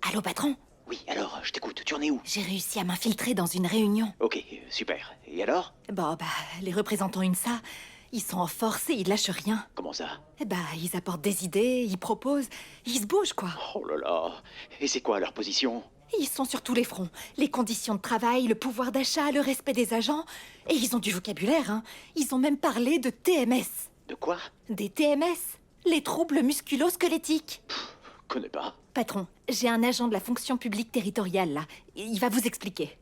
Allô, patron? Oui, alors, je t'écoute, tu en es où? J'ai réussi à m'infiltrer dans une réunion. Ok, super. Et alors? Bon, les représentants UNSA, ils sont en force et ils lâchent rien. Comment ça? Ils apportent des idées, ils proposent, ils se bougent, quoi. Oh là là. Et c'est quoi leur position? Ils sont sur tous les fronts. Les conditions de travail, le pouvoir d'achat, le respect des agents. Et ils ont du vocabulaire, hein. Ils ont même parlé de TMS. De quoi? Des TMS, les troubles musculo-squelettiques. Connais pas. Patron, j'ai un agent de la fonction publique territoriale, là. Il va vous expliquer.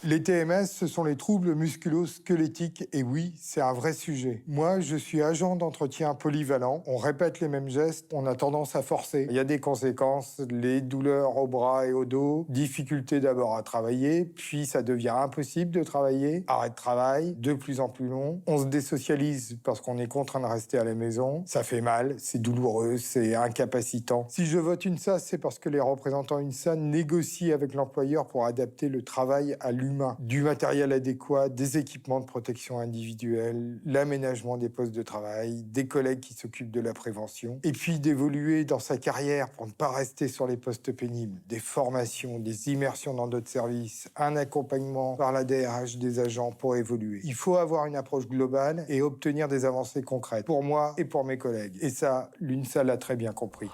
Les TMS, ce sont les troubles musculo-squelettiques, et oui, c'est un vrai sujet. Moi, je suis agent d'entretien polyvalent. On répète les mêmes gestes, on a tendance à forcer. Il y a des conséquences, les douleurs au bras et au dos, difficulté d'abord à travailler, puis ça devient impossible de travailler, arrêt de travail, de plus en plus long. On se désocialise parce qu'on est contraint de rester à la maison. Ça fait mal, c'est douloureux, c'est incapacitant. Si je vote UNSA, c'est parce que les représentants UNSA négocient avec l'employeur pour adapter le travail à l'humain. Du matériel adéquat, des équipements de protection individuelle, l'aménagement des postes de travail, des collègues qui s'occupent de la prévention, et puis d'évoluer dans sa carrière pour ne pas rester sur les postes pénibles, des formations, des immersions dans d'autres services, un accompagnement par la DRH des agents pour évoluer. Il faut avoir une approche globale et obtenir des avancées concrètes, pour moi et pour mes collègues. Et ça, l'UNSA l'a très bien compris.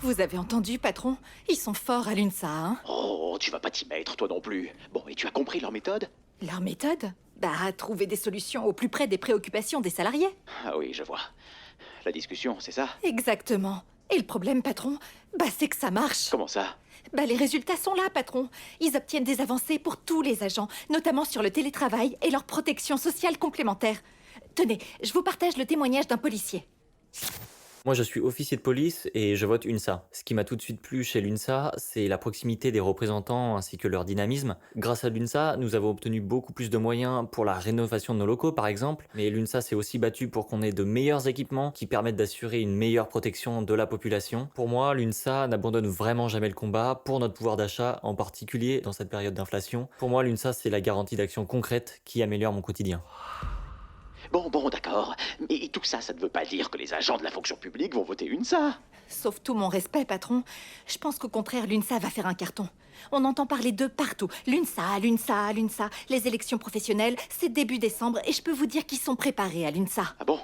Vous avez entendu, patron? Ils sont forts à l'UNSA, hein. Oh, tu vas pas t'y mettre, toi non plus. Bon, et tu as compris leur méthode? Leur méthode? Trouver des solutions au plus près des préoccupations des salariés. Ah oui, je vois. La discussion, c'est ça? Exactement. Et le problème, patron, c'est que ça marche. Comment ça? Les résultats sont là, patron. Ils obtiennent des avancées pour tous les agents, notamment sur le télétravail et leur protection sociale complémentaire. Tenez, je vous partage le témoignage d'un policier. Moi, je suis officier de police et je vote UNSA. Ce qui m'a tout de suite plu chez l'UNSA, c'est la proximité des représentants ainsi que leur dynamisme. Grâce à l'UNSA, nous avons obtenu beaucoup plus de moyens pour la rénovation de nos locaux, par exemple. Mais l'UNSA s'est aussi battu pour qu'on ait de meilleurs équipements qui permettent d'assurer une meilleure protection de la population. Pour moi, l'UNSA n'abandonne vraiment jamais le combat pour notre pouvoir d'achat, en particulier dans cette période d'inflation. Pour moi, l'UNSA, c'est la garantie d'action concrète qui améliore mon quotidien. Bon, d'accord. Mais tout ça, ça ne veut pas dire que les agents de la fonction publique vont voter UNSA. Sauf tout mon respect, patron. Je pense qu'au contraire, l'UNSA va faire un carton. On entend parler d'eux partout. L'UNSA, l'UNSA, l'UNSA. Les élections professionnelles, c'est début décembre et je peux vous dire qu'ils sont préparés à l'UNSA. Ah bon?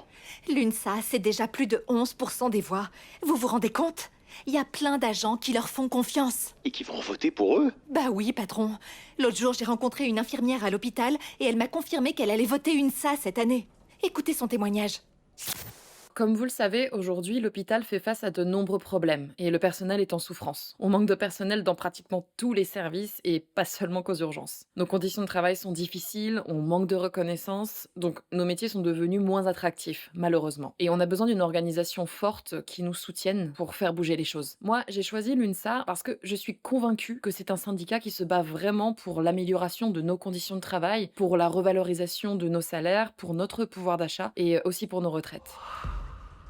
L'UNSA, c'est déjà plus de 11% des voix. Vous vous rendez compte? Il y a plein d'agents qui leur font confiance. Et qui vont voter pour eux? Oui, patron. L'autre jour, j'ai rencontré une infirmière à l'hôpital et elle m'a confirmé qu'elle allait voter UNSA cette année. Écoutez son témoignage. Comme vous le savez, aujourd'hui, l'hôpital fait face à de nombreux problèmes et le personnel est en souffrance. On manque de personnel dans pratiquement tous les services et pas seulement qu'aux urgences. Nos conditions de travail sont difficiles, on manque de reconnaissance, donc nos métiers sont devenus moins attractifs, malheureusement. Et on a besoin d'une organisation forte qui nous soutienne pour faire bouger les choses. Moi, j'ai choisi l'UNSA parce que je suis convaincue que c'est un syndicat qui se bat vraiment pour l'amélioration de nos conditions de travail, pour la revalorisation de nos salaires, pour notre pouvoir d'achat et aussi pour nos retraites.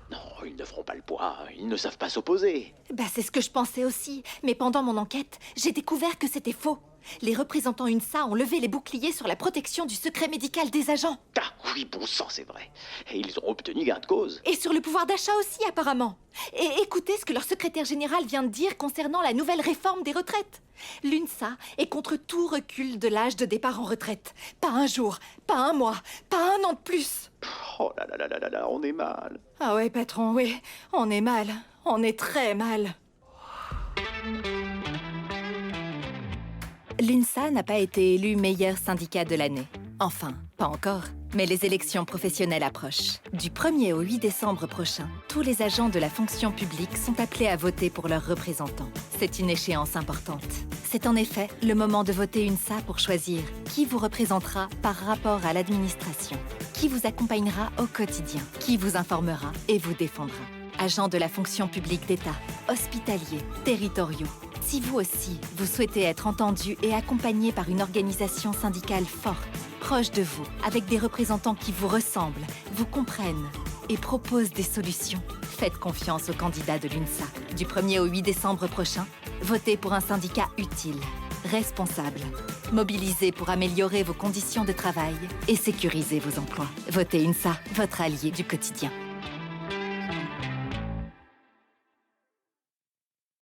Non, ils ne feront pas le poids, ils ne savent pas s'opposer. C'est ce que je pensais aussi. Mais pendant mon enquête, j'ai découvert que c'était faux. Les représentants UNSA ont levé les boucliers sur la protection du secret médical des agents. Ah oui, bon sang, c'est vrai. Et ils ont obtenu gain de cause. Et sur le pouvoir d'achat aussi, apparemment. Et écoutez ce que leur secrétaire général vient de dire concernant la nouvelle réforme des retraites. L'UNSA est contre tout recul de l'âge de départ en retraite. Pas un jour, pas un mois, pas un an de plus. Oh là là là là là là, on est mal. Ah ouais, patron, oui, on est mal. On est très mal. L'UNSA n'a pas été élu meilleur syndicat de l'année. Enfin, pas encore. Mais les élections professionnelles approchent. Du 1er au 8 décembre prochain, tous les agents de la fonction publique sont appelés à voter pour leurs représentants. C'est une échéance importante. C'est en effet le moment de voter UNSA pour choisir qui vous représentera par rapport à l'administration, qui vous accompagnera au quotidien, qui vous informera et vous défendra. Agents de la fonction publique d'État, hospitaliers, territoriaux. Si vous aussi, vous souhaitez être entendu et accompagné par une organisation syndicale forte, proche de vous, avec des représentants qui vous ressemblent, vous comprennent et proposent des solutions, faites confiance aux candidats de l'UNSA. Du 1er au 8 décembre prochain, votez pour un syndicat utile, responsable, mobilisé pour améliorer vos conditions de travail et sécuriser vos emplois. Votez UNSA, votre allié du quotidien.